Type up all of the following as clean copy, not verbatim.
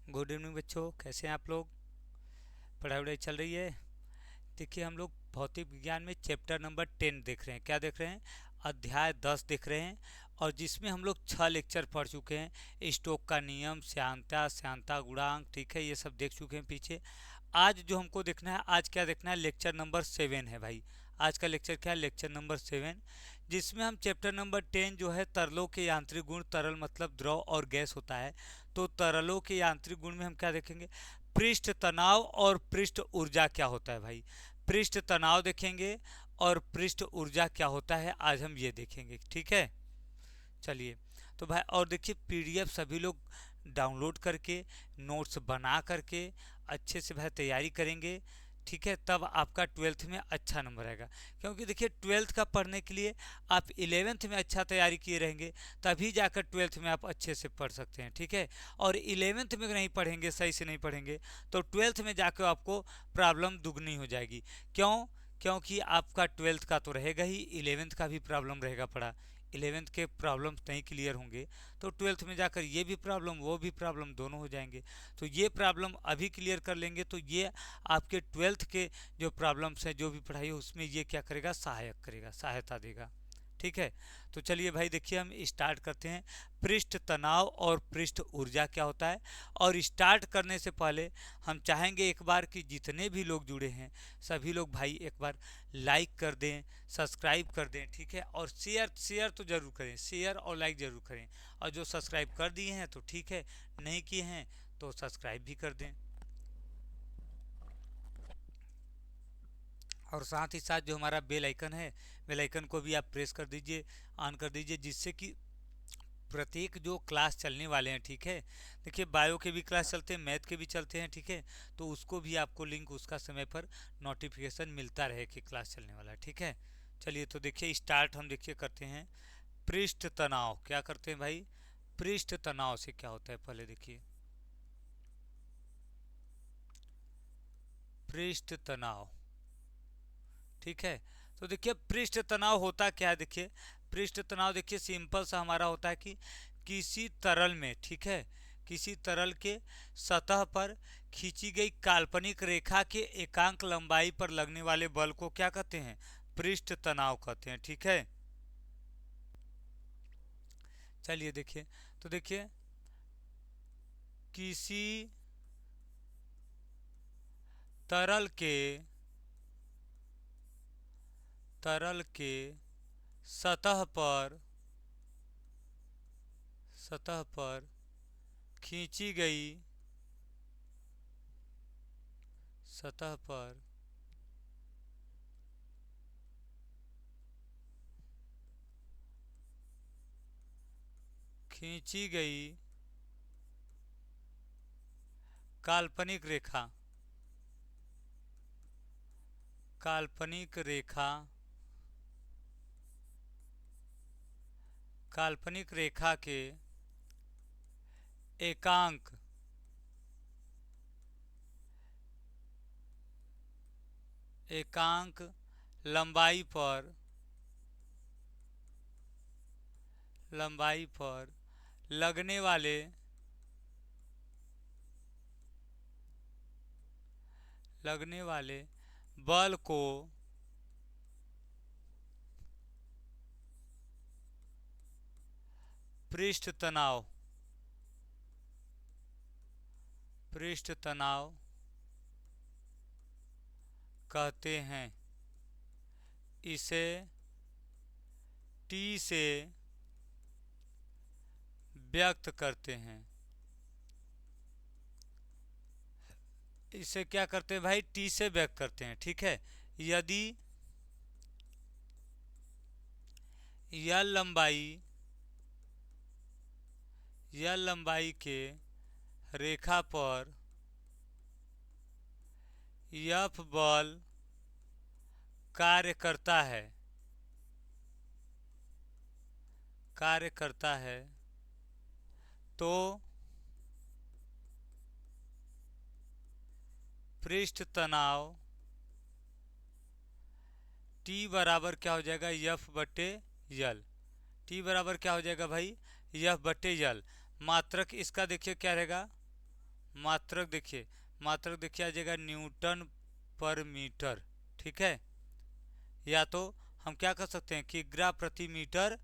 Good evening बच्चों, कैसे हैं आप लोग। पढ़ाई वढ़ाई चल रही है। देखिए, हम लोग भौतिक विज्ञान में चैप्टर नंबर 10 देख रहे हैं। क्या देख रहे हैं? अध्याय 10 देख रहे हैं। और जिसमें हम लोग 6 लेक्चर पढ़ चुके हैं। स्टोक का नियम, श्यानता, श्यानता गुणांक, ठीक है, ये सब देख चुके हैं पीछे। आज जो हमको देखना है, आज क्या देखना है, लेक्चर नंबर 7 है भाई। आज का लेक्चर क्या है? लेक्चर नंबर 7, जिसमें हम चैप्टर नंबर 10 जो है तरलों के यांत्रिक गुण, तरल मतलब द्रव और गैस होता है। तो तरलों के यांत्रिक गुण में हम क्या देखेंगे? पृष्ठ तनाव और पृष्ठ ऊर्जा क्या होता है भाई। पृष्ठ तनाव देखेंगे और पृष्ठ ऊर्जा क्या होता है, आज हम ये देखेंगे, ठीक है। चलिए, तो भाई और देखिए, पीडीएफ सभी लोग डाउनलोड करके, नोट्स बना करके अच्छे से भाई तैयारी करेंगे, ठीक है। तब आपका 12th में अच्छा नंबर आएगा। क्योंकि देखिए, 12th का पढ़ने के लिए आप 11th में अच्छा तैयारी किए रहेंगे, तभी जाकर 12th में आप अच्छे से पढ़ सकते हैं, ठीक है। और 11th में नहीं पढ़ेंगे, सही से नहीं पढ़ेंगे, तो 12th में जाकर आपको प्रॉब्लम दुगनी हो जाएगी। क्यों? क्योंकि आपका 12th का तो रहेगा ही, 11th का भी प्रॉब्लम रहेगा पड़ा। 11th के प्रॉब्लम नहीं क्लियर होंगे तो 12th में जाकर ये भी प्रॉब्लम, वो भी प्रॉब्लम, दोनों हो जाएंगे। तो ये प्रॉब्लम अभी क्लियर कर लेंगे तो ये आपके 12th के जो प्रॉब्लम्स हैं, जो भी पढ़ाई है, उसमें ये क्या करेगा? सहायक करेगा, सहायता देगा, ठीक है। तो चलिए भाई, देखिए हम स्टार्ट करते हैं। पृष्ठ तनाव और पृष्ठ ऊर्जा क्या होता है। और स्टार्ट करने से पहले हम चाहेंगे एक बार कि जितने भी लोग जुड़े हैं, सभी लोग भाई एक बार लाइक कर दें, सब्सक्राइब कर दें, ठीक है। और शेयर शेयर तो ज़रूर करें, शेयर और लाइक ज़रूर करें। और जो सब्सक्राइब कर दिए हैं तो ठीक है, नहीं किए हैं तो सब्सक्राइब भी कर दें। और साथ ही साथ जो हमारा बेल आइकन है, बेल आइकन को भी आप प्रेस कर दीजिए, ऑन कर दीजिए, जिससे कि प्रत्येक जो क्लास चलने वाले हैं, ठीक है। देखिए, बायो के भी क्लास चलते हैं, मैथ के भी चलते हैं, ठीक है। तो उसको भी आपको लिंक, उसका समय पर नोटिफिकेशन मिलता रहे कि क्लास चलने वाला है, ठीक है। चलिए, तो देखिए स्टार्ट हम देखिए करते हैं। पृष्ठ तनाव क्या करते हैं भाई? पृष्ठ तनाव से क्या होता है, पहले देखिए। पृष्ठ तनाव, ठीक है। तो देखिए, पृष्ठ तनाव होता क्या है, देखिए। पृष्ठ तनाव देखिए सिंपल सा हमारा होता है कि किसी तरल में, ठीक है, किसी तरल के सतह पर खींची गई काल्पनिक रेखा के एकांक लंबाई पर लगने वाले बल को क्या कहते हैं? पृष्ठ तनाव कहते हैं, ठीक है। चलिए देखिए, तो देखिए, किसी तरल के तरल के सतह पर सतह पर खींची गई सतह पर खींची गई काल्पनिक रेखा काल्पनिक रेखा काल्पनिक रेखा के एकांक एकांक लंबाई पर लगने वाले बल को पृष्ठ तनाव कहते हैं। इसे टी से व्यक्त करते हैं। इसे क्या करते हैं भाई? टी से व्यक्त करते हैं, ठीक है। यदि यह लंबाई के रेखा पर यफ बल कार्य करता है तो पृष्ठ तनाव टी बराबर क्या हो जाएगा? यफ बटे यल। टी बराबर क्या हो जाएगा भाई? यफ बटे यल। मात्रक इसका देखिए क्या रहेगा? मात्रक देखिए आ जाएगा न्यूटन पर मीटर। ठीक है, या तो हम क्या कर सकते हैं, किग्रा प्रति मीटर,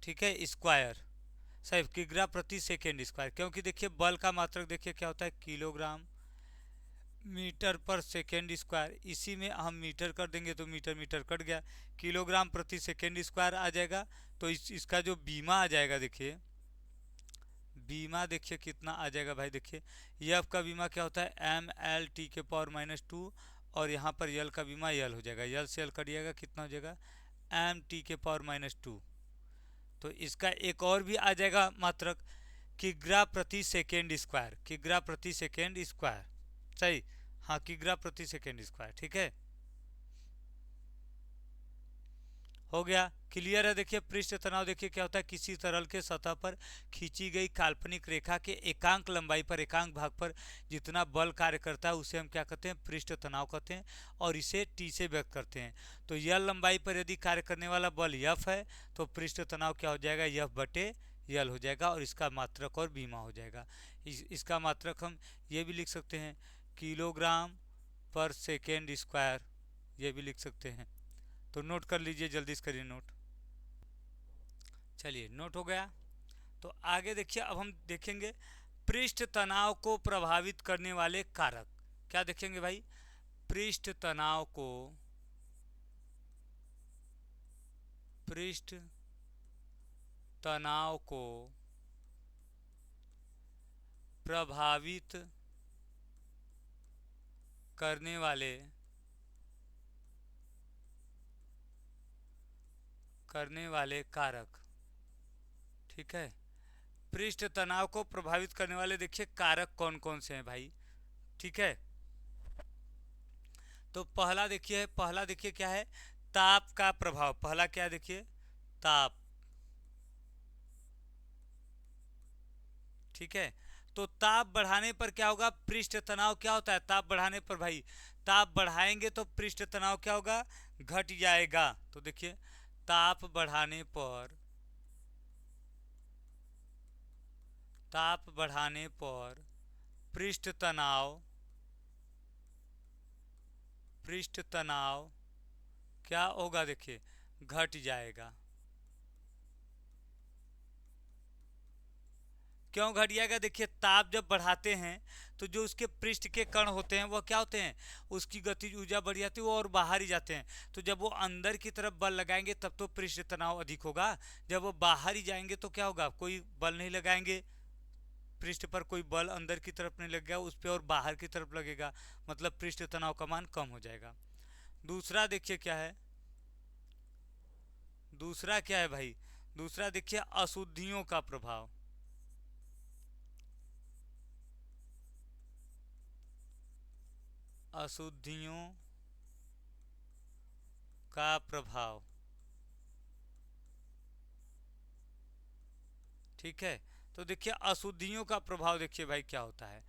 ठीक है, स्क्वायर, सही, किग्रा प्रति सेकेंड स्क्वायर, क्योंकि देखिए बल का मात्रक देखिए क्या होता है, किलोग्राम मीटर पर सेकेंड स्क्वायर, इसी में हम मीटर कर देंगे तो मीटर मीटर कट गया, किलोग्राम प्रति सेकेंड स्क्वायर आ जाएगा। तो इसका जो बीमा आ जाएगा देखिए, बीमा देखिए कितना आ जाएगा भाई, देखिए यफ का बीमा क्या होता है, एम एल टी के पावर -2, और यहाँ पर यल का बीमा यल हो जाएगा, यल से यल कट जाएगा, कितना हो जाएगा, एम टी के पावर -2। तो इसका एक और भी आ जाएगा मात्रक, किग्रा प्रति सेकेंड स्क्वायर, किग्रा प्रति सेकेंड स्क्वायर, सही, हाँ, किग्रा प्रति सेकेंड स्क्वायर। ठीक है, हो गया, क्लियर है। देखिए पृष्ठ तनाव देखिए क्या होता है, किसी तरल के सतह पर खींची गई काल्पनिक रेखा के एकांक लंबाई पर, एकांक भाग पर जितना बल कार्य करता है उसे हम क्या कहते हैं, पृष्ठ तनाव कहते हैं, और इसे टी से व्यक्त करते हैं। तो यल लंबाई पर यदि कार्य करने वाला बल यफ है तो पृष्ठ तनाव क्या हो जाएगा, यफ बटे यल हो जाएगा, और इसका मात्रक और बीमा हो जाएगा। इसका मात्रक हम ये भी लिख सकते हैं, किलोग्राम पर सेकेंड स्क्वायर, ये भी लिख सकते हैं। तो नोट कर लीजिए, जल्दी से करिए नोट। चलिए नोट हो गया। तो आगे देखिए, अब हम देखेंगे पृष्ठ तनाव को प्रभावित करने वाले कारक। क्या देखेंगे भाई, पृष्ठ तनाव को, पृष्ठ तनाव को प्रभावित करने वाले कारक। ठीक है, पृष्ठ तनाव को प्रभावित करने वाले देखिए कारक कौन कौन से हैं भाई। ठीक है, तो पहला देखिए क्या है, ताप का प्रभाव। पहला क्या है देखिए, ताप। ठीक है, तो ताप बढ़ाने पर क्या होगा, पृष्ठ तनाव क्या होता है, ताप बढ़ाने पर भाई, ताप बढ़ाएंगे तो पृष्ठ तनाव क्या होगा, घट जाएगा। तो देखिए ताप बढ़ाने पर, ताप बढ़ाने पर पृष्ठ तनाव, पृष्ठ तनाव क्या होगा, देखिए घट जाएगा। क्यों घट जाएगा, देखिए ताप जब बढ़ाते हैं तो जो उसके पृष्ठ के कण होते हैं वो क्या होते हैं, उसकी गतिज ऊर्जा बढ़ जाती है, वो और बाहर ही जाते हैं। तो जब वो अंदर की तरफ बल लगाएंगे तब तो पृष्ठ तनाव अधिक होगा, जब वो बाहर ही जाएंगे तो क्या होगा, कोई बल नहीं लगाएंगे, पृष्ठ पर कोई बल अंदर की तरफ नहीं लगेगा, उस पर और बाहर की तरफ लगेगा, मतलब पृष्ठ तनाव का मान कम हो जाएगा। दूसरा देखिए क्या है, दूसरा क्या है भाई, दूसरा देखिए अशुद्धियों का प्रभाव। अशुद्धियों का प्रभाव। ठीक है, तो देखिए अशुद्धियों का प्रभाव देखिए भाई क्या होता है,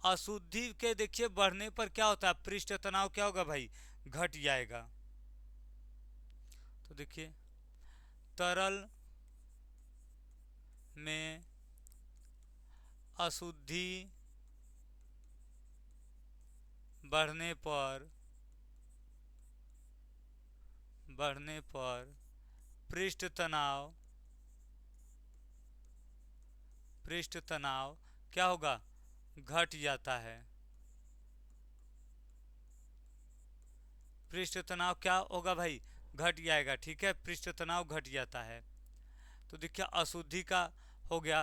अशुद्धि के देखिए बढ़ने पर क्या होता है, पृष्ठ तनाव क्या होगा भाई, घट जाएगा। तो देखिए तरल में अशुद्धि बढ़ने पर, पृष्ठ तनाव, पृष्ठ तनाव क्या होगा, घट जाता है। पृष्ठ तनाव क्या होगा भाई, घट जाएगा। ठीक है, पृष्ठ तनाव घट जाता है। तो देखिए अशुद्धि का हो गया।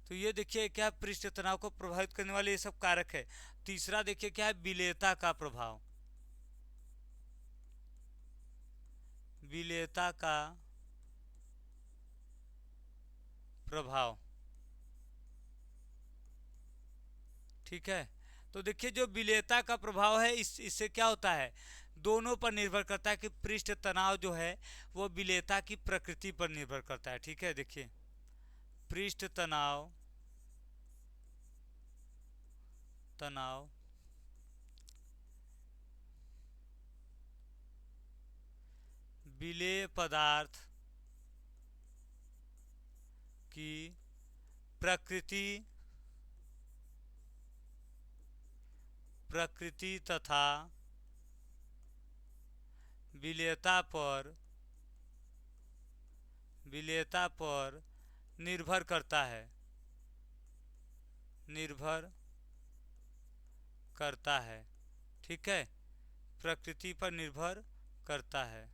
तो ये देखिए क्या, पृष्ठ तनाव को प्रभावित करने वाले ये सब कारक है। तीसरा देखिए क्या है, विलेयता का प्रभाव। विलेयता का प्रभाव। ठीक है, तो देखिए जो विलेयता का प्रभाव है इससे क्या होता है, दोनों पर निर्भर करता है कि पृष्ठ तनाव जो है वो विलेयता की प्रकृति पर निर्भर करता है। ठीक है, देखिए पृष्ठ तनाव, तनाव विलेय पदार्थ की प्रकृति प्रकृति तथा विलेयता पर निर्भर करता है, निर्भर करता है। ठीक है, प्रकृति पर निर्भर करता है।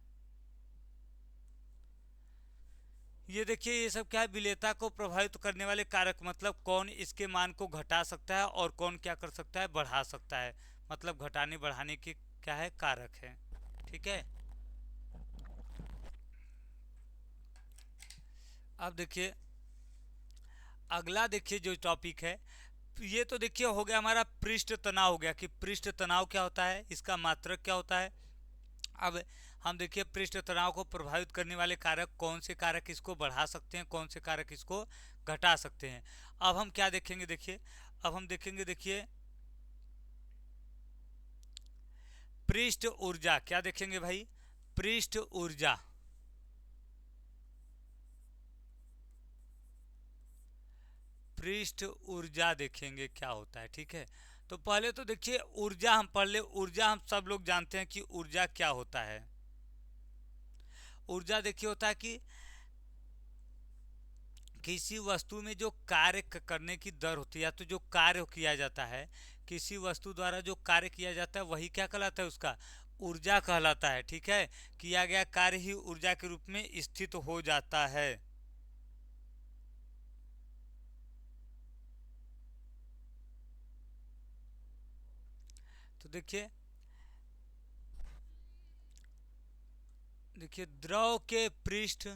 ये देखिए, ये सब क्या है, विलेयता को प्रभावित करने वाले कारक, मतलब कौन इसके मान को घटा सकता है और कौन क्या कर सकता है, बढ़ा सकता है। मतलब घटाने बढ़ाने के क्या है, कारक है। ठीक है, अब देखिए अगला, देखिए जो टॉपिक है, ये तो देखिए हो गया हमारा पृष्ठ तनाव हो गया कि पृष्ठ तनाव क्या होता है, इसका मात्रक क्या होता है। अब हम देखिए पृष्ठ तनाव को प्रभावित करने वाले कारक, कौन से कारक इसको बढ़ा सकते हैं, कौन से कारक इसको घटा सकते हैं। अब हम क्या देखेंगे, देखिए अब हम देखेंगे, देखिए पृष्ठ ऊर्जा, क्या देखेंगे भाई, पृष्ठ ऊर्जा। पृष्ठ ऊर्जा देखेंगे क्या होता है। ठीक है, तो पहले तो देखिए ऊर्जा हम पढ़ ले। ऊर्जा हम सब लोग जानते हैं कि ऊर्जा क्या होता है। ऊर्जा देखिए होता है कि किसी वस्तु में जो कार्य करने की दर होती है, या तो जो कार्य किया जाता है, किसी वस्तु द्वारा जो कार्य किया जाता है वही क्या कहलाता है, उसका ऊर्जा कहलाता है। ठीक है, किया गया कार्य ही ऊर्जा के रूप में स्थित हो जाता है। तो देखिए देखिए द्रव के पृष्ठ,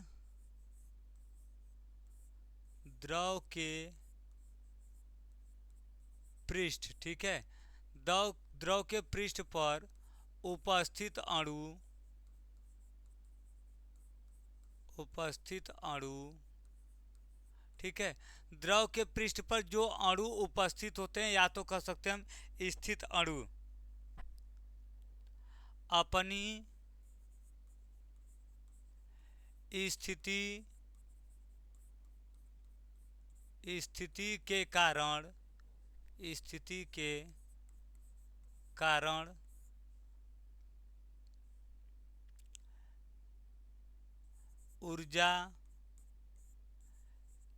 ठीक है, द्रव के पृष्ठ पर उपस्थित अणु, ठीक है, द्रव के पृष्ठ पर जो अणु उपस्थित होते हैं, या तो कह सकते हैं हम स्थित अणु, अपनी स्थिति स्थिति के कारण ऊर्जा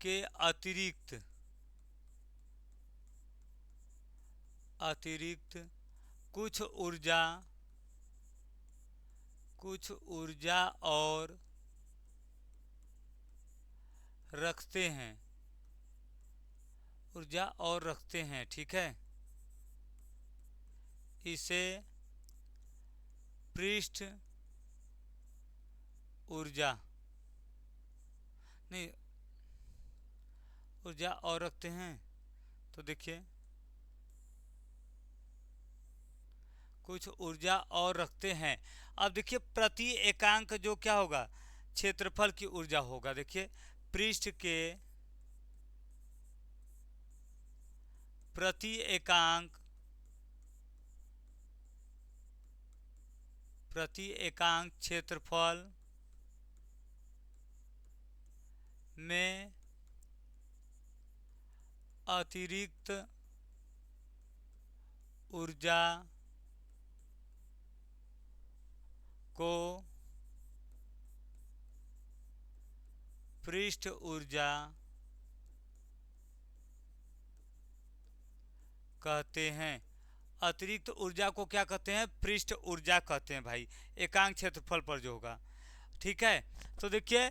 के अतिरिक्त कुछ ऊर्जा और रखते हैं। ठीक है, इसे पृष्ठ ऊर्जा नहीं, ऊर्जा और रखते हैं। तो देखिए कुछ ऊर्जा और रखते हैं। अब देखिए प्रति एकांक जो क्या होगा, क्षेत्रफल की ऊर्जा होगा। देखिए पृष्ठ के प्रति एकांक क्षेत्रफल में अतिरिक्त ऊर्जा को पृष्ठ ऊर्जा कहते हैं। अतिरिक्त ऊर्जा को क्या कहते हैं, पृष्ठ ऊर्जा कहते हैं भाई, एकांक क्षेत्रफल पर जो होगा। ठीक है, तो देखिए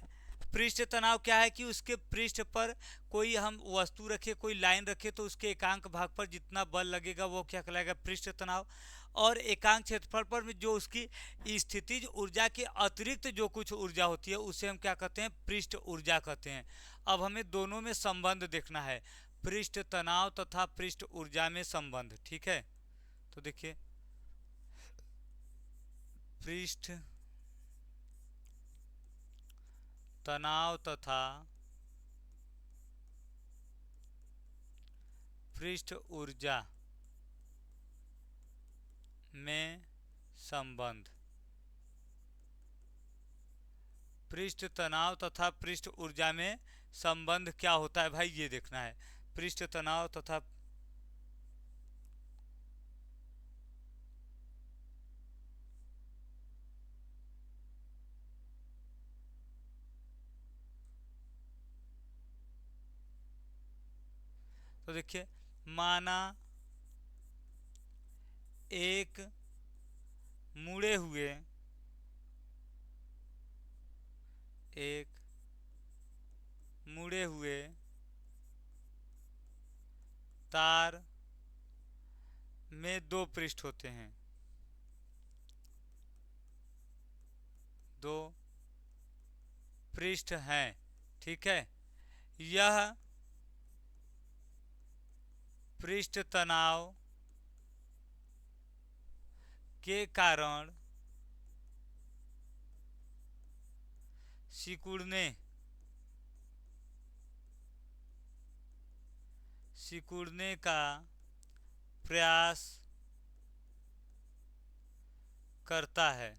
पृष्ठ तनाव क्या है कि उसके पृष्ठ पर कोई हम वस्तु रखे, कोई लाइन रखे, तो उसके एकांक भाग पर जितना बल लगेगा वो क्या कहलाएगा, पृष्ठ तनाव। और एकांक क्षेत्रफल पर में जो उसकी स्थितिज ऊर्जा के अतिरिक्त जो कुछ ऊर्जा होती है उसे हम क्या कहते हैं, पृष्ठ ऊर्जा कहते हैं। अब हमें दोनों में संबंध देखना है, पृष्ठ तनाव तथा पृष्ठ ऊर्जा में संबंध। ठीक है, तो देखिए पृष्ठ तनाव तथा पृष्ठ ऊर्जा में संबंध। पृष्ठ तनाव तथा पृष्ठ ऊर्जा में संबंध क्या होता है भाई, ये देखना है। पृष्ठ तनाव तथा तो देखिए, माना एक मुड़े हुए एक मुड़े हुए तार में दो पृष्ठ होते हैं, दो पृष्ठ हैं, ठीक है। यह पृष्ठ तनाव के कारण सिकुड़ने सिकुड़ने का प्रयास करता है,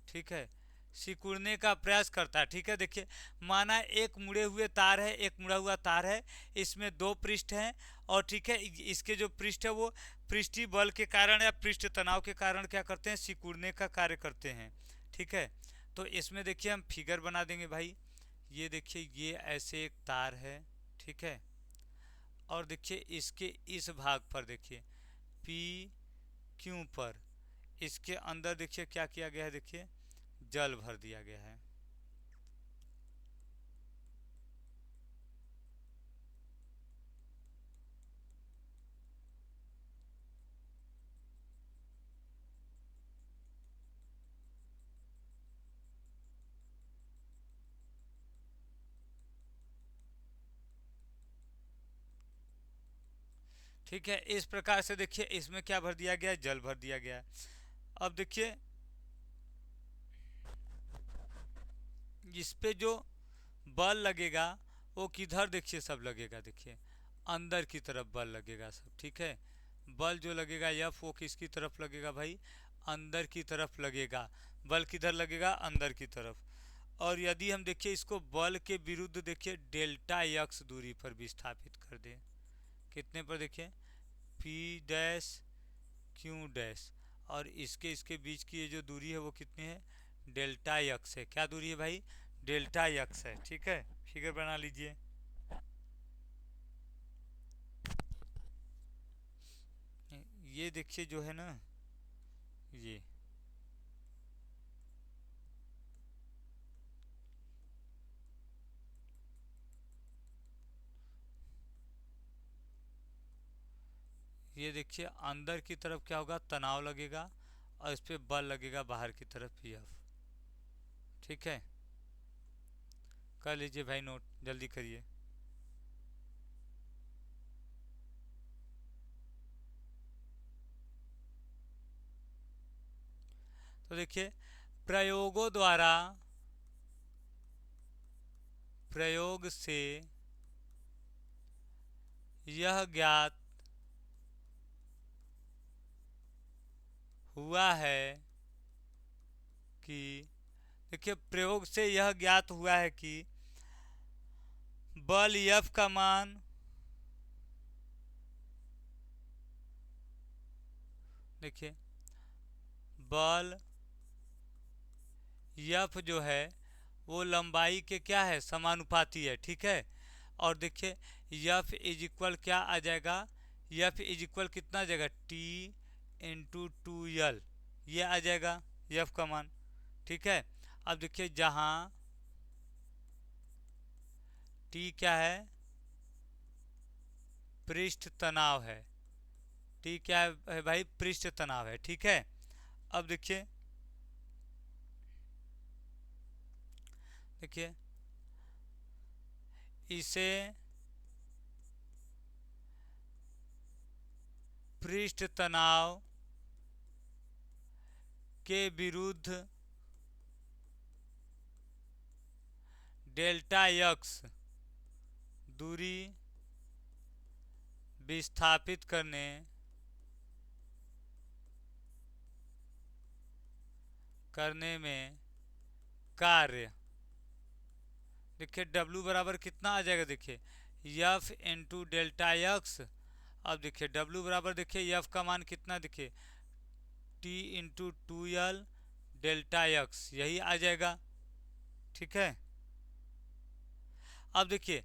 ठीक है। सिकुड़ने का प्रयास करता है, ठीक है। देखिए, माना एक मुड़े हुए तार है, एक मुड़ा हुआ तार है, इसमें दो पृष्ठ हैं, और ठीक है, इसके जो पृष्ठ है वो पृष्ठीय बल के कारण या पृष्ठ तनाव के कारण क्या करते हैं, सिकुड़ने का कार्य करते हैं, ठीक है। तो इसमें देखिए हम फिगर बना देंगे भाई। ये देखिए, ये ऐसे एक तार है, ठीक है। और देखिए इसके इस भाग पर देखिए पी क्यू पर, इसके अंदर देखिए क्या किया गया है, देखिए जल भर दिया गया है। ठीक है, इस प्रकार से देखिए इसमें क्या भर दिया गया है, जल भर दिया गया है। अब देखिए इस पे जो बल लगेगा वो किधर देखिए सब लगेगा, देखिए अंदर की तरफ बल लगेगा सब, ठीक है। बल जो लगेगा एफ वो किसकी तरफ लगेगा भाई, अंदर की तरफ लगेगा। बल किधर लगेगा, अंदर की तरफ। और यदि हम देखिए इसको बल के विरुद्ध देखिए डेल्टा यक्स दूरी पर विस्थापित कर दें, कितने पर देखिए, पी डैश क्यू डैश, और इसके इसके बीच की ये जो दूरी है वो कितनी है, डेल्टा यक्स है। क्या दूरी है भाई, डेल्टा यक्स है, ठीक है। फिगर बना लीजिए। ये देखिए जो है ना, ये देखिए अंदर की तरफ क्या होगा, तनाव लगेगा, और इस पर बल लगेगा बाहर की तरफ एफ, ठीक है। कर लीजिए भाई नोट, जल्दी करिए। तो देखिए, प्रयोगों द्वारा, प्रयोग से यह ज्ञात हुआ है कि, देखिए प्रयोग से यह ज्ञात हुआ है कि बल एफ का मान देखिए, बल एफ जो है वो लंबाई के क्या है, समानुपाती है, ठीक है। और देखिए एफ इज इक्वल क्या आ जाएगा, एफ इज इक्वल कितना आ जाएगा, टी इंटू टू यल, ये आ जाएगा एफ का मान, ठीक है। अब देखिए जहाँ टी क्या है, पृष्ठ तनाव है, टी क्या है भाई, पृष्ठ तनाव है, ठीक है। अब देखिए, देखिए इसे पृष्ठ तनाव के विरुद्ध डेल्टा यक्स दूरी विस्थापित करने में कार्य, देखिए W बराबर कितना आ जाएगा, देखिए एफ इंटू डेल्टा यक्स। अब देखिए W बराबर देखिए एफ का मान कितना, देखिए टी इंटू टू यल डेल्टा यक्स, यही आ जाएगा, ठीक है। अब देखिए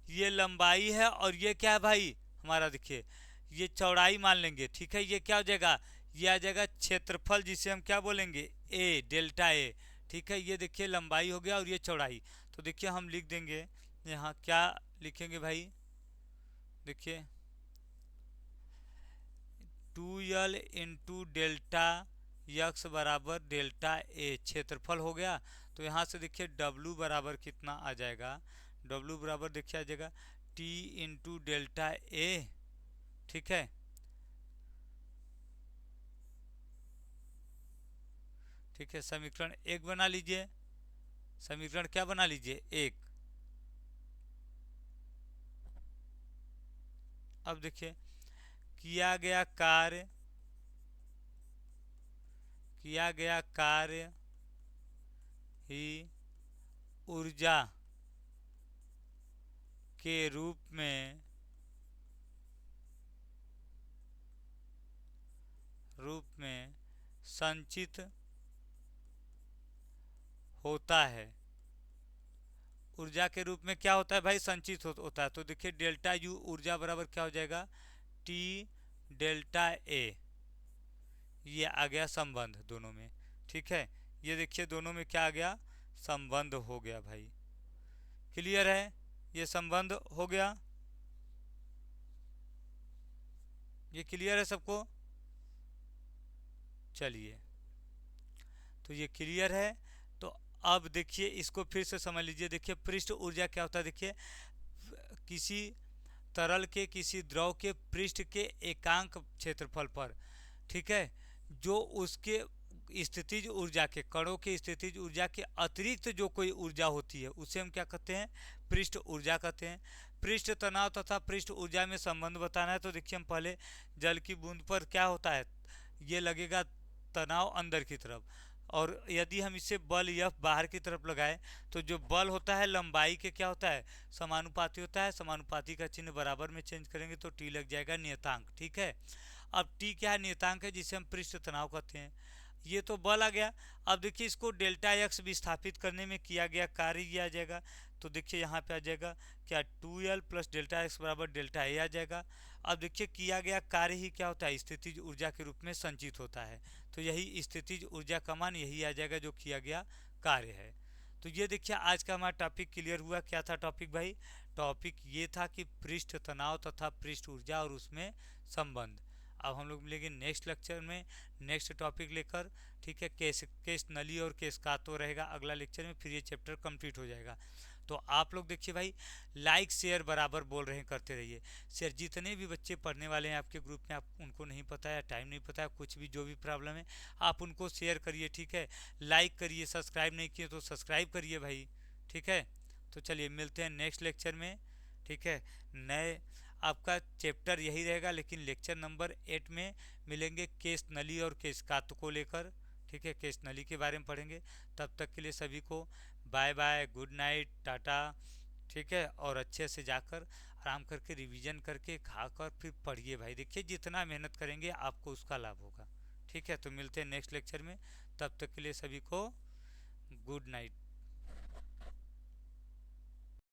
ये लंबाई है और ये क्या है भाई हमारा, देखिए ये चौड़ाई मान लेंगे, ठीक है। ये क्या हो जाएगा, ये आ जाएगा क्षेत्रफल, जिसे हम क्या बोलेंगे, ए, डेल्टा ए, ठीक है। ये देखिए लंबाई हो गया और ये चौड़ाई। तो देखिए हम लिख देंगे यहाँ, क्या लिखेंगे भाई, देखिए 2l इंटू डेल्टा यक्स बराबर डेल्टा ए, क्षेत्रफल हो गया। तो यहाँ से देखिए W बराबर कितना आ जाएगा, W बराबर देखिए आ जाएगा T इंटू डेल्टा ए, ठीक है। ठीक है, समीकरण एक बना लीजिए, समीकरण क्या बना लीजिए, एक। अब देखिए किया गया कार्य, किया गया कार्य ही ऊर्जा के रूप में संचित होता है। ऊर्जा के रूप में क्या होता है भाई, संचित होता है। तो देखिए डेल्टा यू ऊर्जा बराबर क्या हो जाएगा, टी डेल्टा ए, ये आ गया संबंध दोनों में, ठीक है। ये देखिए दोनों में क्या आ गया, संबंध हो गया भाई, क्लियर है, ये संबंध हो गया, ये क्लियर है सबको। चलिए, तो ये क्लियर है। तो अब देखिए इसको फिर से समझ लीजिए, देखिए पृष्ठ ऊर्जा क्या होता है, देखिए किसी तरल के, किसी द्रव के पृष्ठ के एकांक क्षेत्रफल पर, ठीक है, जो उसके स्थितिज ऊर्जा के, कणों के स्थितिज ऊर्जा के अतिरिक्त जो कोई ऊर्जा होती है उसे हम क्या कहते हैं, पृष्ठ ऊर्जा कहते हैं। पृष्ठ तनाव तथा पृष्ठ ऊर्जा में संबंध बताना है। तो देखिए हम पहले जल की बूंद पर क्या होता है, ये लगेगा तनाव अंदर की तरफ, और यदि हम इसे बल F बाहर की तरफ लगाए तो जो बल होता है लंबाई के क्या होता है, समानुपाती होता है। समानुपाती का चिन्ह बराबर में चेंज करेंगे तो T लग जाएगा नियतांक, ठीक है। अब T क्या है, नियतांक है, जिसे हम पृष्ठ तनाव कहते हैं। ये तो बल आ गया। अब देखिए इसको डेल्टा एक्स विस्थापित करने में किया गया कार्य ये आ जाएगा। तो देखिए यहाँ पे आ जाएगा क्या, 2l प्लस डेल्टा एक्स बराबर डेल्टा ए आ जाएगा। अब देखिए किया गया कार्य ही क्या होता है, स्थितिज ऊर्जा के रूप में संचित होता है। तो यही स्थितिज ऊर्जा का मान यही आ जाएगा जो किया गया कार्य है। तो ये देखिए आज का हमारा टॉपिक क्लियर हुआ। क्या था टॉपिक भाई, टॉपिक ये था कि पृष्ठ तनाव तथा पृष्ठ ऊर्जा और उसमें संबंध। अब हम लोग मिलेंगे नेक्स्ट लेक्चर में नेक्स्ट टॉपिक लेकर, ठीक है। केस नली और केस कातो रहेगा अगला लेक्चर में, फिर ये चैप्टर कंप्लीट हो जाएगा। तो आप लोग देखिए भाई, लाइक शेयर बराबर बोल रहे हैं, करते रहिए शेयर। जितने भी बच्चे पढ़ने वाले हैं आपके ग्रुप में, आप उनको नहीं पता है, टाइम नहीं पता है, कुछ भी जो भी प्रॉब्लम है, आप उनको शेयर करिए, ठीक है। लाइक करिए, सब्सक्राइब नहीं किए तो सब्सक्राइब करिए भाई, ठीक है। तो चलिए मिलते हैं नेक्स्ट लेक्चर में, ठीक है। नए आपका चैप्टर यही रहेगा, लेकिन लेक्चर नंबर 8 में मिलेंगे केस नली और केस कात को लेकर, ठीक है। केस नली के बारे में पढ़ेंगे। तब तक के लिए सभी को bye bye, good night, tata, ठीक है। और अच्छे से जाकर आराम करके रिवीजन करके खाकर फिर पढ़िए भाई। देखिए जितना मेहनत करेंगे आपको उसका लाभ होगा, ठीक है। तो मिलते हैं नेक्स्ट लेक्चर में, तब तक के लिए सभी को गुड नाइट।